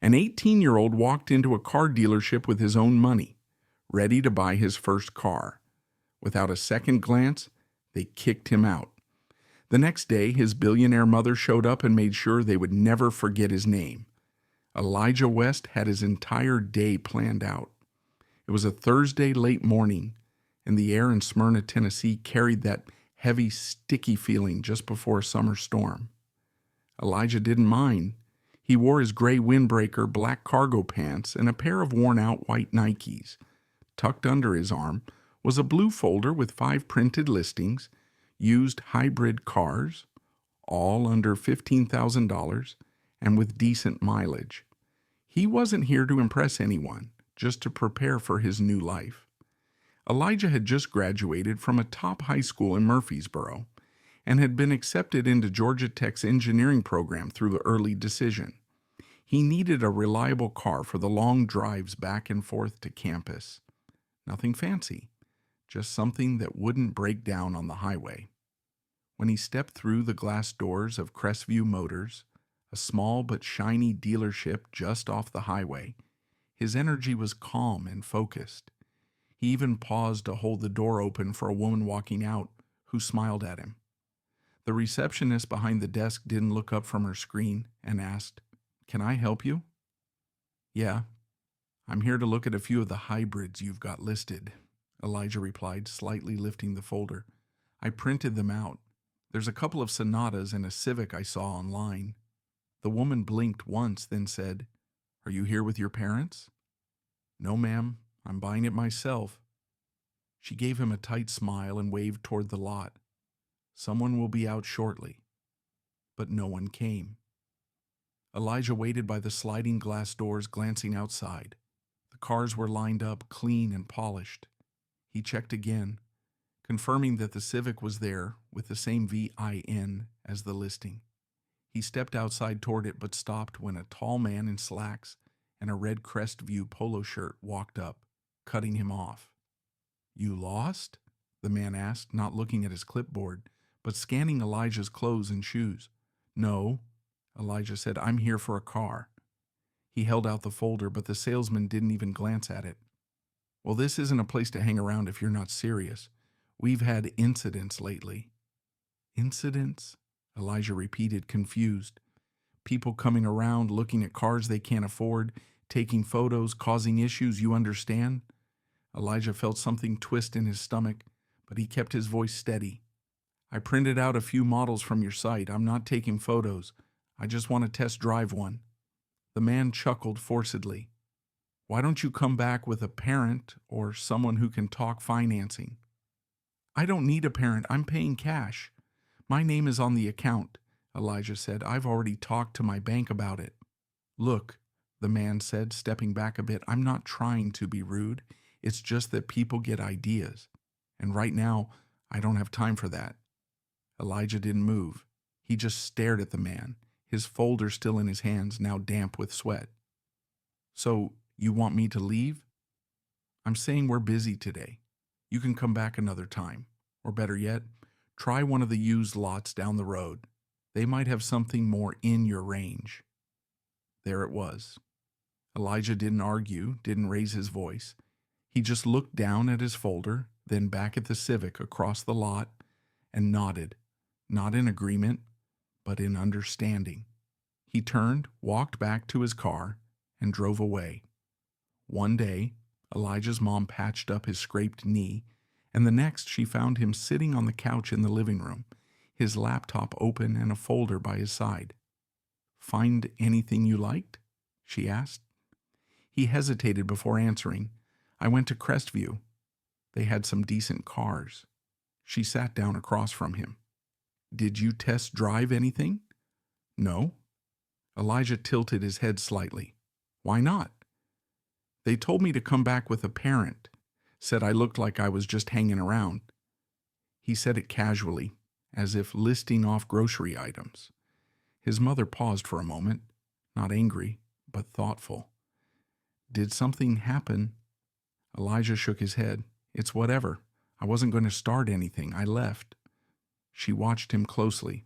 An 18-year-old walked into a car dealership with his own money, ready to buy his first car. Without a second glance, they kicked him out. The next day, his billionaire mother showed up and made sure they would never forget his name. Elijah West had his entire day planned out. It was a Thursday late morning, and the air in Smyrna, Tennessee carried that heavy, sticky feeling just before a summer storm. Elijah didn't mind. He wore his gray windbreaker, black cargo pants, and a pair of worn-out white Nikes. Tucked under his arm was a blue folder with 5 printed listings, used hybrid cars, all under $15,000, and with decent mileage. He wasn't here to impress anyone, just to prepare for his new life. Elijah had just graduated from a top high school in Murfreesboro and had been accepted into Georgia Tech's engineering program through the early decision. He needed a reliable car for the long drives back and forth to campus. Nothing fancy, just something that wouldn't break down on the highway. When he stepped through the glass doors of Crestview Motors, a small but shiny dealership just off the highway, his energy was calm and focused. He even paused to hold the door open for a woman walking out who smiled at him. The receptionist behind the desk didn't look up from her screen and asked, "Can I help you?" "Yeah, I'm here to look at a few of the hybrids you've got listed," Elijah replied, slightly lifting the folder. "I printed them out. There's a couple of Sonatas and a Civic I saw online." The woman blinked once, then said, "Are you here with your parents?" "No, ma'am. I'm buying it myself." She gave him a tight smile and waved toward the lot. "Someone will be out shortly." But no one came. Elijah waited by the sliding glass doors, glancing outside. The cars were lined up, clean and polished. He checked again, confirming that the Civic was there with the same VIN as the listing. He stepped outside toward it, but stopped when a tall man in slacks and a red Crestview polo shirt walked up, cutting him off. "You lost?" the man asked, not looking at his clipboard, but scanning Elijah's clothes and shoes. "No," Elijah said, "I'm here for a car." He held out the folder, but the salesman didn't even glance at it. "Well, this isn't a place to hang around if you're not serious. We've had incidents lately." "Incidents?" Elijah repeated, confused. "People coming around, looking at cars they can't afford, taking photos, causing issues, you understand?" Elijah felt something twist in his stomach, but he kept his voice steady. "I printed out a few models from your site. I'm not taking photos. I just want to test drive one." The man chuckled forcedly. "Why don't you come back with a parent or someone who can talk financing?" "I don't need a parent. I'm paying cash. My name is on the account," Elijah said. "I've already talked to my bank about it." "Look," the man said, stepping back a bit, "I'm not trying to be rude. It's just that people get ideas. And right now, I don't have time for that." Elijah didn't move. He just stared at the man, his folder still in his hands, now damp with sweat. "So, you want me to leave?" "I'm saying we're busy today. You can come back another time. Or better yet, try one of the used lots down the road. They might have something more in your range." There it was. Elijah didn't argue, didn't raise his voice. He just looked down at his folder, then back at the Civic across the lot, and nodded, not in agreement, but in understanding. He turned, walked back to his car, and drove away. One day, Elijah's mom patched up his scraped knee, and the next she found him sitting on the couch in the living room, his laptop open and a folder by his side. "Find anything you liked?" she asked. He hesitated before answering. "I went to Crestview. They had some decent cars." She sat down across from him. "Did you test drive anything?" "No." Elijah tilted his head slightly. "Why not?" "They told me to come back with a parent. Said I looked like I was just hanging around." He said it casually, as if listing off grocery items. His mother paused for a moment, not angry, but thoughtful. "Did something happen?" Elijah shook his head. "It's whatever. I wasn't going to start anything. I left." She watched him closely.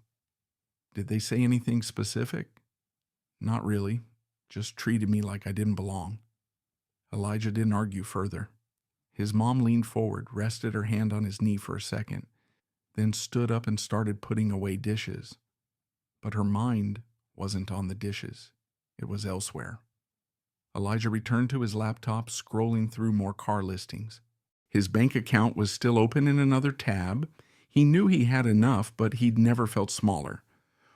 "Did they say anything specific?" "Not really. Just treated me like I didn't belong. Elijah didn't argue further. His mom leaned forward, rested her hand on his knee for a second, then stood up and started putting away dishes. But her mind wasn't on the dishes. It was elsewhere. Elijah returned to his laptop, scrolling through more car listings. His bank account was still open in another tab. He knew he had enough, but he'd never felt smaller.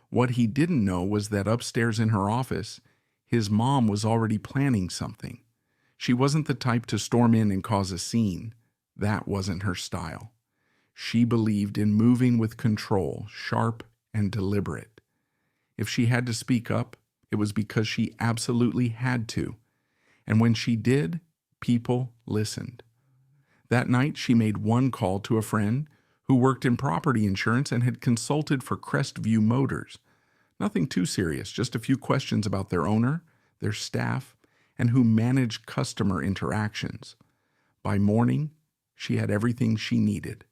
What he didn't know was that upstairs in her office, his mom was already planning something. She wasn't the type to storm in and cause a scene. That wasn't her style. She believed in moving with control, sharp and deliberate. If she had to speak up, it was because she absolutely had to. And when she did, people listened. That night, she made one call to a friend who worked in property insurance and had consulted for Crestview Motors. Nothing too serious, just a few questions about their owner, their staff, and who managed customer interactions. By morning, she had everything she needed.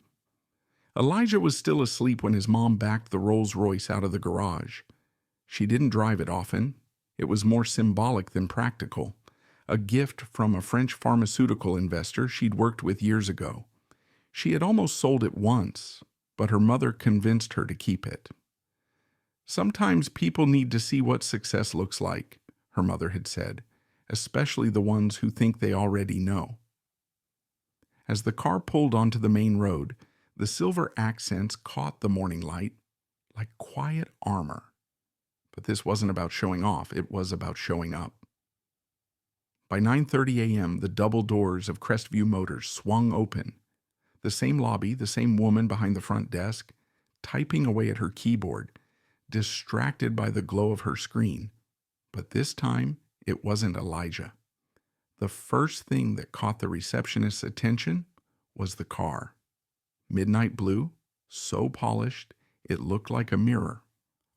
Elijah was still asleep when his mom backed the Rolls-Royce out of the garage. She didn't drive it often. It was more symbolic than practical. A gift from a French pharmaceutical investor she'd worked with years ago. She had almost sold it once, but her mother convinced her to keep it. Sometimes people need to see what success looks like, her mother had said, especially the ones who think they already know. As the car pulled onto the main road, the silver accents caught the morning light like quiet armor. But this wasn't about showing off, it was about showing up. By 9:30 a.m., the double doors of Crestview Motors swung open. The same lobby, the same woman behind the front desk, typing away at her keyboard, distracted by the glow of her screen. But this time, it wasn't Elijah. The first thing that caught the receptionist's attention was the car. Midnight blue, so polished, it looked like a mirror.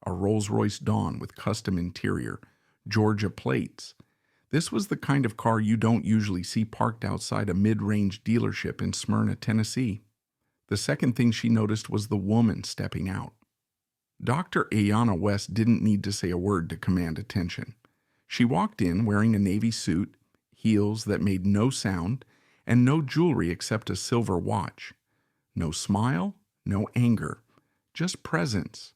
A Rolls-Royce Dawn with custom interior, Georgia plates. This was the kind of car you don't usually see parked outside a mid-range dealership in Smyrna, Tennessee. The second thing she noticed was the woman stepping out. Dr. Ayana West didn't need to say a word to command attention. She walked in wearing a navy suit, heels that made no sound, and no jewelry except a silver watch. No smile, no anger, just presence.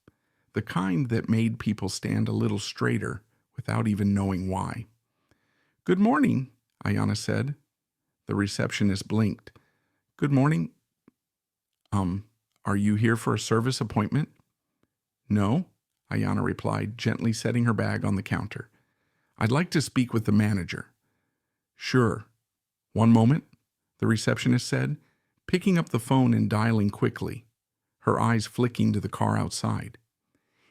The kind that made people stand a little straighter without even knowing why. "Good morning," Ayana said. The receptionist blinked. "Good morning. Are you here for a service appointment?" "No," Ayana replied, gently setting her bag on the counter. "I'd like to speak with the manager." "Sure. One moment," the receptionist said, picking up the phone and dialing quickly, her eyes flicking to the car outside.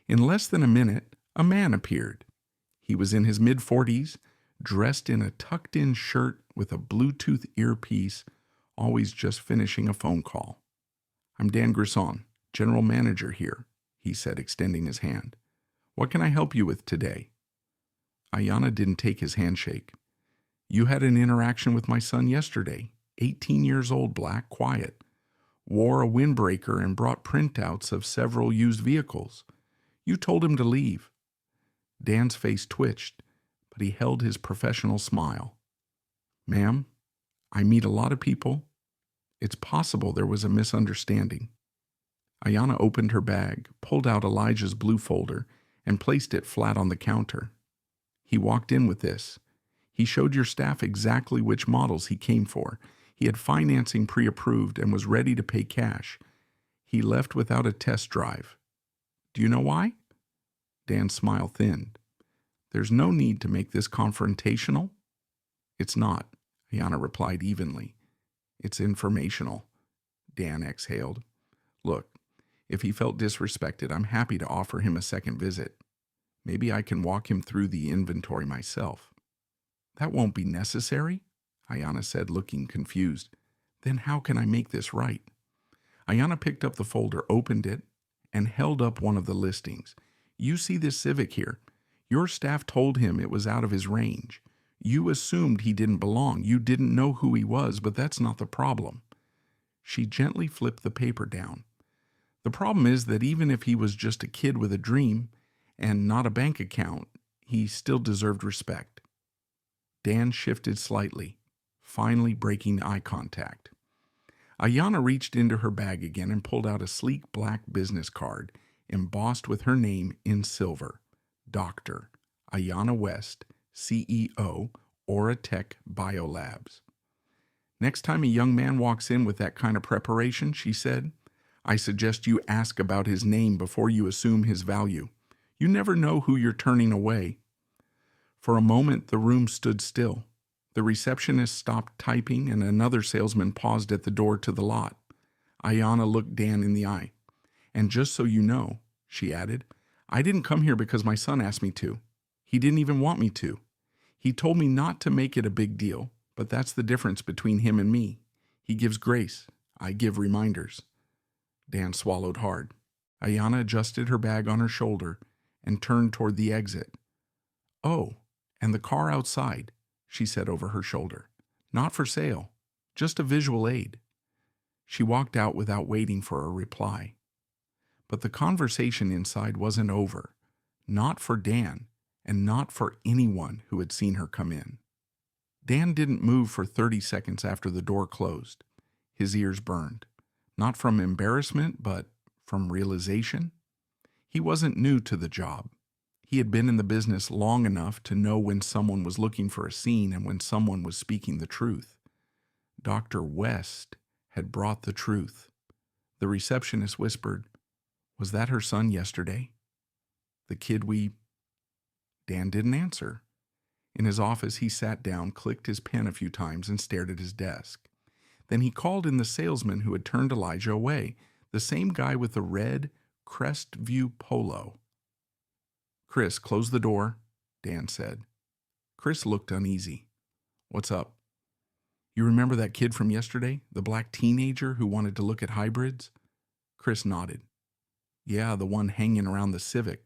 In less than a minute, a man appeared. He was in his mid-40s, dressed in a tucked-in shirt with a Bluetooth earpiece, always just finishing a phone call. "I'm Dan Grisson, general manager here," he said, extending his hand. "What can I help you with today?" Ayana didn't take his handshake. "You had an interaction with my son yesterday, 18 years old, black, quiet. Wore a windbreaker and brought printouts of several used vehicles. You told him to leave." Dan's face twitched, but he held his professional smile. "Ma'am, I meet a lot of people. It's possible there was a misunderstanding." Ayana opened her bag, pulled out Elijah's blue folder, and placed it flat on the counter. "He walked in with this. He showed your staff exactly which models he came for. He had financing pre-approved and was ready to pay cash. He left without a test drive. Do you know why?" Dan's smile thinned. "There's no need to make this confrontational." "It's not," Ayana replied evenly. "It's informational." Dan exhaled. "Look, if he felt disrespected, I'm happy to offer him a second visit. Maybe I can walk him through the inventory myself." "That won't be necessary," Ayana said, looking confused. "Then how can I make this right?" Ayana picked up the folder, opened it, and held up one of the listings. "You see this Civic here? Your staff told him it was out of his range. You assumed he didn't belong. You didn't know who he was, but that's not the problem." She gently flipped the paper down. "The problem is that even if he was just a kid with a dream and not a bank account, he still deserved respect. Dan shifted slightly, finally breaking eye contact. Ayana reached into her bag again and pulled out a sleek black business card embossed with her name in silver. Dr. Ayana West, CEO, Auratech Biolabs. Next time a young man walks in with that kind of preparation, she said, I suggest you ask about his name before you assume his value. You never know who you're turning away. For a moment, the room stood still. The receptionist stopped typing and another salesman paused at the door to the lot. Ayana looked Dan in the eye. And just so you know, she added, I didn't come here because my son asked me to. He didn't even want me to. He told me not to make it a big deal, but that's the difference between him and me. He gives grace. I give reminders. Dan swallowed hard. Ayana adjusted her bag on her shoulder and turned toward the exit. Oh, and the car outside, she said over her shoulder. Not for sale, just a visual aid. She walked out without waiting for a reply. But the conversation inside wasn't over. Not for Dan, and not for anyone who had seen her come in. Dan didn't move for 30 seconds after the door closed. His ears burned. Not from embarrassment, but from realization. He wasn't new to the job. He had been in the business long enough to know when someone was looking for a scene and when someone was speaking the truth. Dr. West had brought the truth. The receptionist whispered, Was that her son yesterday? The kid Dan didn't answer. In his office, he sat down, clicked his pen a few times, and stared at his desk. Then he called in the salesman who had turned Elijah away, the same guy with the red Crestview polo. Chris, close the door, Dan said. Chris looked uneasy. What's up? You remember that kid from yesterday, the black teenager who wanted to look at hybrids? Chris nodded. Yeah, the one hanging around the Civic.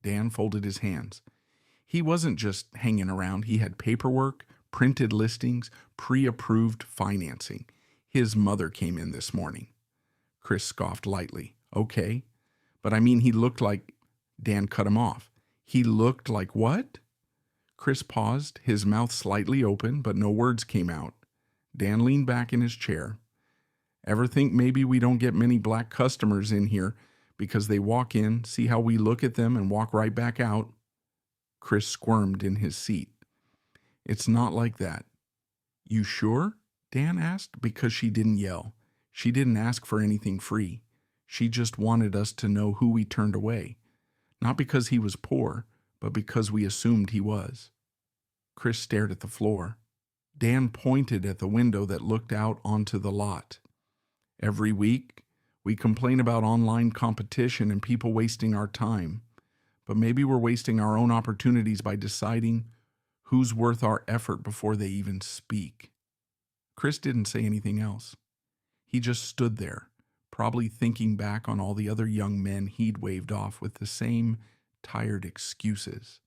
Dan folded his hands. He wasn't just hanging around. He had paperwork, printed listings, pre-approved financing. His mother came in this morning. Chris scoffed lightly. Okay, but I mean he looked like... Dan cut him off. He looked like what? Chris paused, his mouth slightly open, but no words came out. Dan leaned back in his chair. Ever think maybe we don't get many black customers in here because they walk in, see how we look at them, and walk right back out? Chris squirmed in his seat. It's not like that. You sure? Dan asked, because she didn't yell. She didn't ask for anything free. She just wanted us to know who we turned away. Not because he was poor, but because we assumed he was. Chris stared at the floor. Dan pointed at the window that looked out onto the lot. Every week, we complain about online competition and people wasting our time. But maybe we're wasting our own opportunities by deciding who's worth our effort before they even speak. Chris didn't say anything else. He just stood there, probably thinking back on all the other young men he'd waved off with the same tired excuses.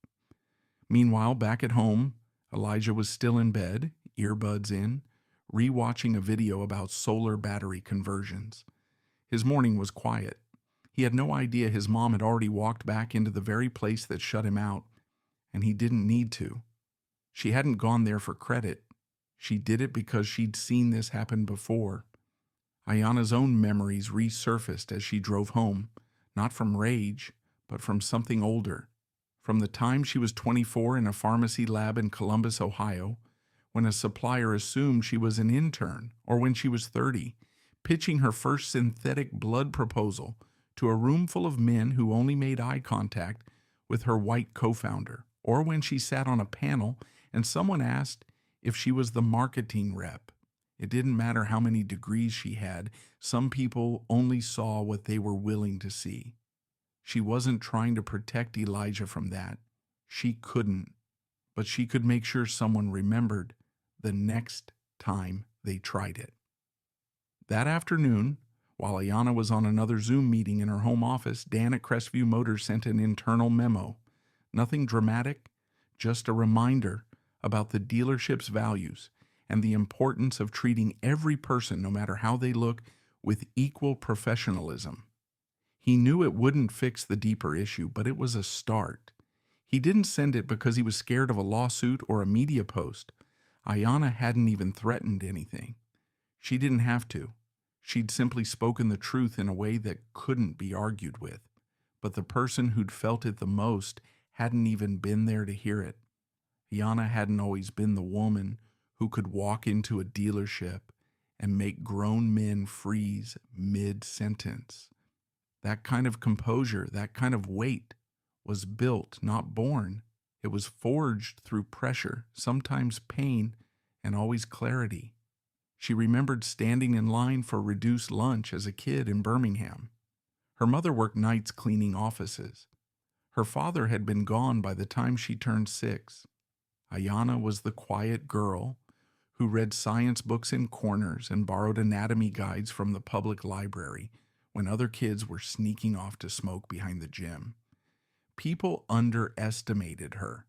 Meanwhile, back at home, Elijah was still in bed, earbuds in, rewatching a video about solar battery conversions. His morning was quiet. He had no idea his mom had already walked back into the very place that shut him out, and he didn't need to. She hadn't gone there for credit. She did it because she'd seen this happen before. Ayana's own memories resurfaced as she drove home, not from rage, but from something older. From the time she was 24 in a pharmacy lab in Columbus, Ohio, when a supplier assumed she was an intern, or when she was 30, pitching her first synthetic blood proposal to a room full of men who only made eye contact with her white co-founder, or when she sat on a panel and someone asked if she was the marketing rep. It didn't matter how many degrees she had. Some people only saw what they were willing to see. She wasn't trying to protect Elijah from that. She couldn't. But she could make sure someone remembered the next time they tried it. That afternoon, while Ayana was on another Zoom meeting in her home office, Dan at Crestview Motors sent an internal memo. Nothing dramatic, just a reminder about the dealership's values and the importance of treating every person, no matter how they look, with equal professionalism. He knew it wouldn't fix the deeper issue, but it was a start. He didn't send it because he was scared of a lawsuit or a media post. Ayana hadn't even threatened anything. She didn't have to. She'd simply spoken the truth in a way that couldn't be argued with. But the person who'd felt it the most hadn't even been there to hear it. Ayana hadn't always been the woman who could walk into a dealership and make grown men freeze mid-sentence. That kind of composure, that kind of weight, was built, not born. It was forged through pressure, sometimes pain, and always clarity. She remembered standing in line for reduced lunch as a kid in Birmingham. Her mother worked nights cleaning offices. Her father had been gone by the time she turned 6. Ayana was the quiet girl who read science books in corners and borrowed anatomy guides from the public library when other kids were sneaking off to smoke behind the gym. People underestimated her,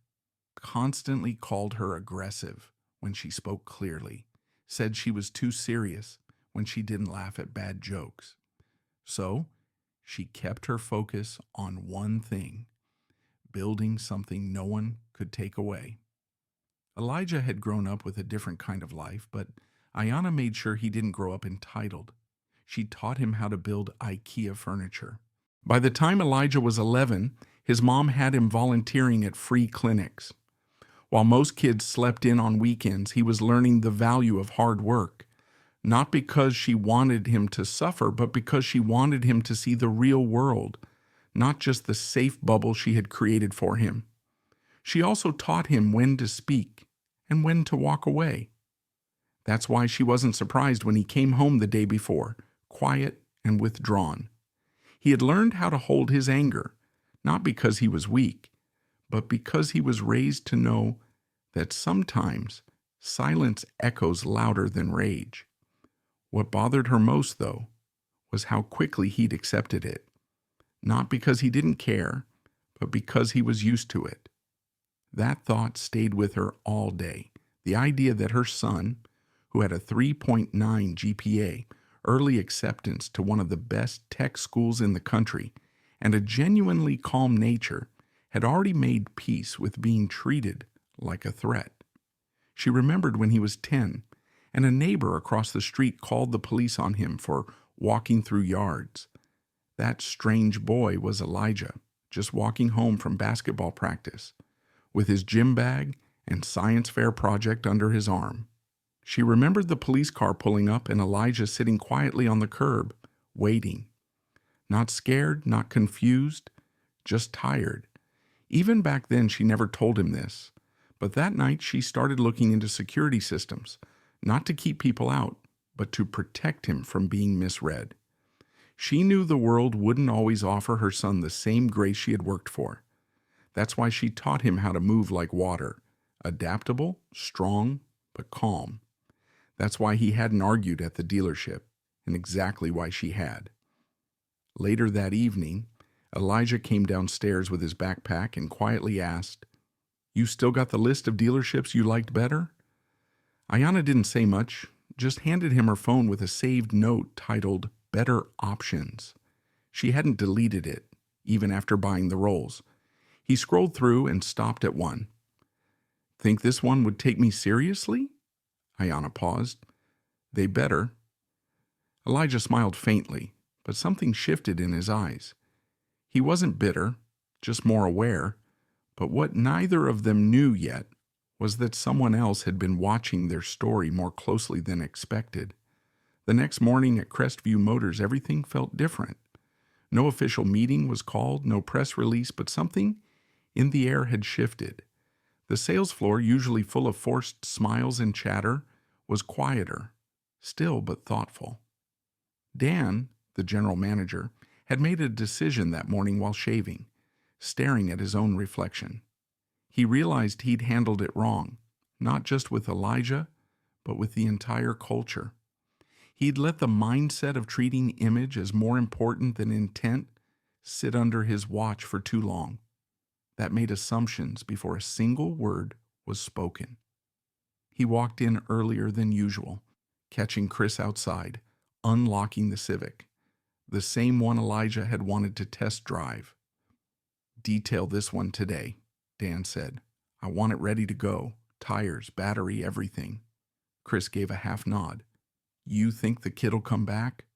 constantly called her aggressive when she spoke clearly, said she was too serious when she didn't laugh at bad jokes. So, she kept her focus on one thing, building something no one could take away. Elijah had grown up with a different kind of life, but Ayana made sure he didn't grow up entitled. She taught him how to build IKEA furniture. By the time Elijah was 11, his mom had him volunteering at free clinics. While most kids slept in on weekends, he was learning the value of hard work, not because she wanted him to suffer, but because she wanted him to see the real world, not just the safe bubble she had created for him. She also taught him when to speak and when to walk away. That's why she wasn't surprised when he came home the day before, quiet and withdrawn. He had learned how to hold his anger, not because he was weak, but because he was raised to know that sometimes silence echoes louder than rage. What bothered her most, though, was how quickly he'd accepted it. Not because he didn't care, but because he was used to it. That thought stayed with her all day. The idea that her son, who had a 3.9 GPA, early acceptance to one of the best tech schools in the country, and a genuinely calm nature, had already made peace with being treated like a threat. She remembered when he was 10, and a neighbor across the street called the police on him for walking through yards. That strange boy was Elijah, just walking home from basketball practice, with his gym bag and science fair project under his arm. She remembered the police car pulling up and Elijah sitting quietly on the curb, waiting. Not scared, not confused, just tired. Even back then, she never told him this. But that night, she started looking into security systems, not to keep people out, but to protect him from being misread. She knew the world wouldn't always offer her son the same grace she had worked for. That's why she taught him how to move like water, adaptable, strong, but calm. That's why he hadn't argued at the dealership, and exactly why she had. Later that evening, Elijah came downstairs with his backpack and quietly asked, "You still got the list of dealerships you liked better?" Ayana didn't say much, just handed him her phone with a saved note titled Better Options. She hadn't deleted it, even after buying the Rolls. He scrolled through and stopped at one. "Think this one would take me seriously?" Ayana paused. "They better." Elijah smiled faintly, but something shifted in his eyes. He wasn't bitter, just more aware, but what neither of them knew yet was that someone else had been watching their story more closely than expected. The next morning at Crestview Motors, everything felt different. No official meeting was called, no press release, but something in the air had shifted. The sales floor, usually full of forced smiles and chatter, was quieter, still but thoughtful. Dan, the general manager, had made a decision that morning while shaving, staring at his own reflection. He realized he'd handled it wrong, not just with Elijah, but with the entire culture. He'd let the mindset of treating image as more important than intent sit under his watch for too long. That made assumptions before a single word was spoken. He walked in earlier than usual, catching Chris outside, unlocking the Civic, the same one Elijah had wanted to test drive. "Detail this one today," Dan said. I want it ready to go. Tires, battery, everything. Chris gave a half nod. You think the kid'll come back?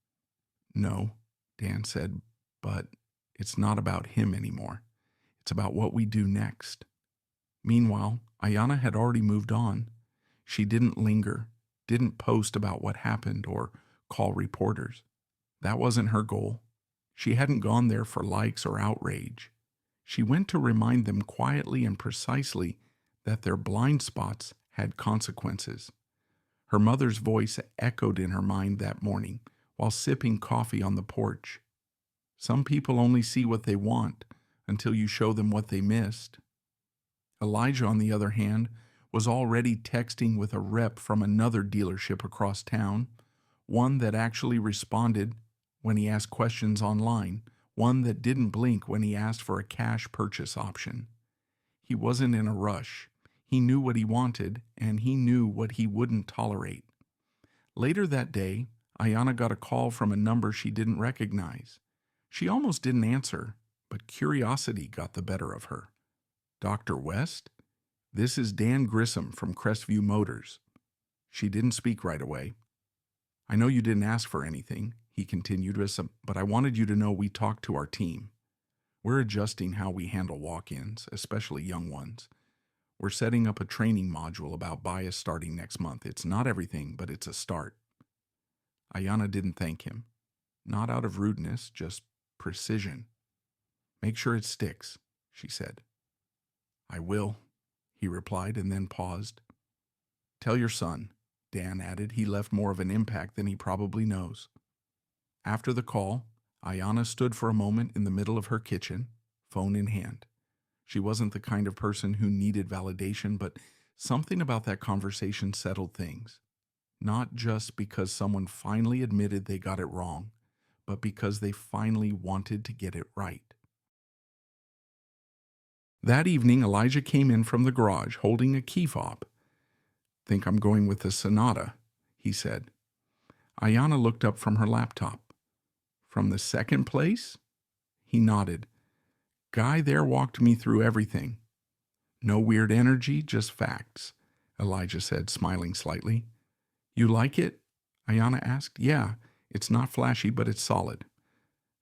No, Dan said, but it's not about him anymore. It's about what we do next. Meanwhile, Ayana had already moved on. She didn't linger, didn't post about what happened or call reporters. That wasn't her goal. She hadn't gone there for likes or outrage. She went to remind them quietly and precisely that their blind spots had consequences. Her mother's voice echoed in her mind that morning while sipping coffee on the porch. Some people only see what they want until you show them what they missed. Elijah, on the other hand, was already texting with a rep from another dealership across town, one that actually responded when he asked questions online, one that didn't blink when he asked for a cash purchase option. He wasn't in a rush. He knew what he wanted, and he knew what he wouldn't tolerate. Later that day, Ayana got a call from a number she didn't recognize. She almost didn't answer, but curiosity got the better of her. Dr. West? This is Dan Grissom from Crestview Motors. She didn't speak right away. I know you didn't ask for anything, he continued, but I wanted you to know we talked to our team. We're adjusting how we handle walk-ins, especially young ones. We're setting up a training module about bias starting next month. It's not everything, but it's a start. Ayana didn't thank him. Not out of rudeness, just precision. Make sure it sticks, she said. I will, he replied and then paused. Tell your son, Dan added. He left more of an impact than he probably knows. After the call, Ayana stood for a moment in the middle of her kitchen, phone in hand. She wasn't the kind of person who needed validation, but something about that conversation settled things. Not just because someone finally admitted they got it wrong, but because they finally wanted to get it right. That evening, Elijah came in from the garage holding a key fob. Think I'm going with the Sonata, he said. Ayana looked up from her laptop. From the second place? He nodded. Guy there walked me through everything. No weird energy, just facts, Elijah said, smiling slightly. You like it? Ayana asked. Yeah, it's not flashy, but it's solid.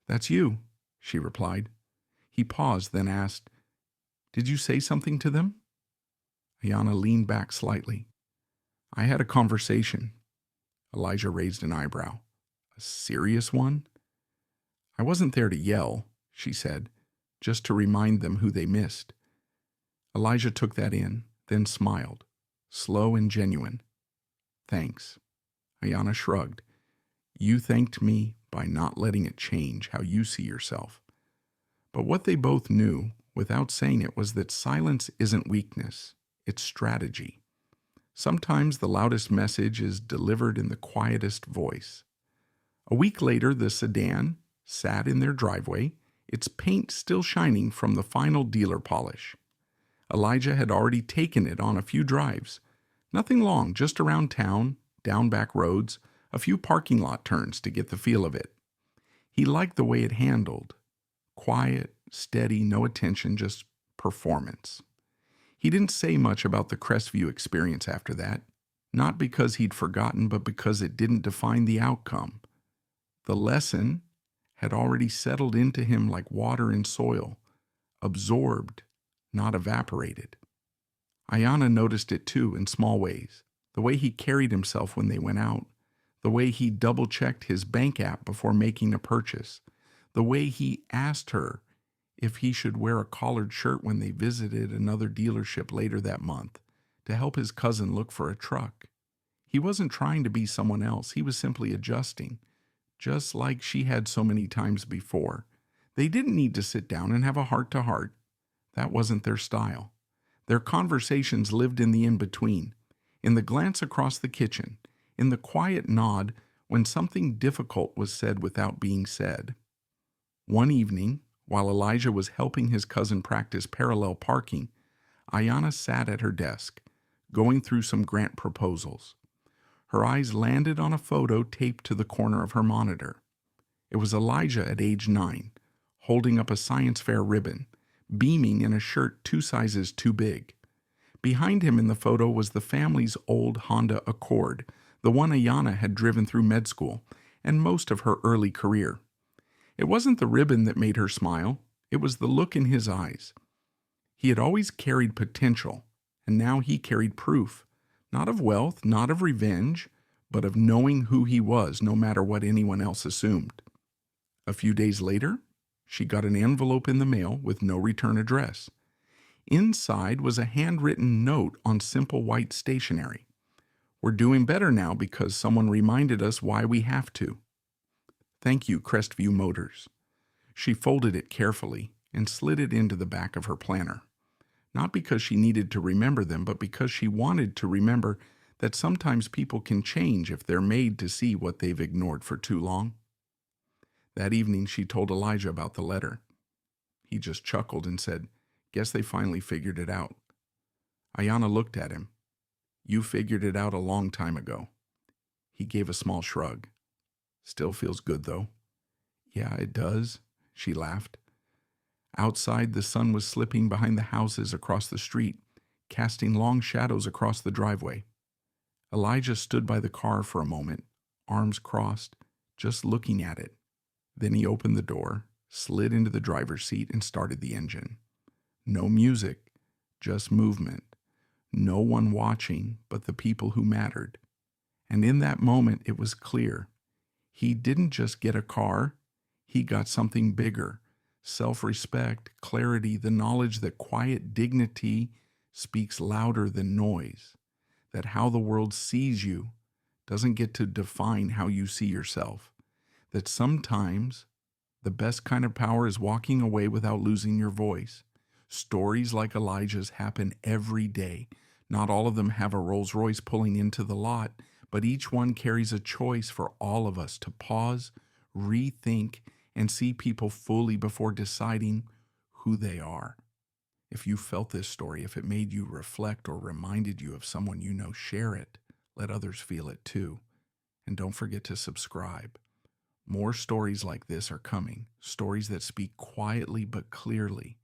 That's you, she replied. He paused, then asked, Did you say something to them? Ayana leaned back slightly. I had a conversation. Elijah raised an eyebrow. A serious one? I wasn't there to yell, she said, just to remind them who they missed. Elijah took that in, then smiled, slow and genuine. Thanks. Ayana shrugged. You thanked me by not letting it change how you see yourself. But what they both knew, without saying it, was that silence isn't weakness, it's strategy. Sometimes the loudest message is delivered in the quietest voice. A week later, the sedan sat in their driveway, its paint still shining from the final dealer polish. Elijah had already taken it on a few drives. Nothing long, just around town, down back roads, a few parking lot turns to get the feel of it. He liked the way it handled. Quiet, steady, no attention, just performance. He didn't say much about the Crestview experience after that, not because he'd forgotten, but because it didn't define the outcome. The lesson had already settled into him like water in soil, absorbed, not evaporated. Ayana noticed it too in small ways, the way he carried himself when they went out, the way he double-checked his bank app before making a purchase, the way he asked her if he should wear a collared shirt when they visited another dealership later that month to help his cousin look for a truck. He wasn't trying to be someone else. He was simply adjusting, just like she had so many times before. They didn't need to sit down and have a heart-to-heart. That wasn't their style. Their conversations lived in the in-between, in the glance across the kitchen, in the quiet nod when something difficult was said without being said. One evening, while Elijah was helping his cousin practice parallel parking, Ayana sat at her desk, going through some grant proposals. Her eyes landed on a photo taped to the corner of her monitor. It was Elijah at age 9, holding up a science fair ribbon, beaming in a shirt 2 sizes too big. Behind him in the photo was the family's old Honda Accord, the one Ayana had driven through med school and most of her early career. It wasn't the ribbon that made her smile, it was the look in his eyes. He had always carried potential, and now he carried proof, not of wealth, not of revenge, but of knowing who he was no matter what anyone else assumed. A few days later, she got an envelope in the mail with no return address. Inside was a handwritten note on simple white stationery. We're doing better now because someone reminded us why we have to. Thank you, Crestview Motors. She folded it carefully and slid it into the back of her planner. Not because she needed to remember them, but because she wanted to remember that sometimes people can change if they're made to see what they've ignored for too long. That evening, she told Elijah about the letter. He just chuckled and said, "Guess they finally figured it out." Ayana looked at him. "You figured it out a long time ago." He gave a small shrug. "Still feels good, though." "Yeah, it does," she laughed. Outside, the sun was slipping behind the houses across the street, casting long shadows across the driveway. Elijah stood by the car for a moment, arms crossed, just looking at it. Then he opened the door, slid into the driver's seat, and started the engine. No music, just movement. No one watching but the people who mattered. And in that moment, it was clear. He didn't just get a car, he got something bigger. Self-respect, clarity, the knowledge that quiet dignity speaks louder than noise. That how the world sees you doesn't get to define how you see yourself. That sometimes the best kind of power is walking away without losing your voice. Stories like Elijah's happen every day. Not all of them have a Rolls-Royce pulling into the lot, but each one carries a choice for all of us to pause, rethink, and see people fully before deciding who they are. If you felt this story, if it made you reflect or reminded you of someone you know, share it. Let others feel it too. And don't forget to subscribe. More stories like this are coming, stories that speak quietly but clearly,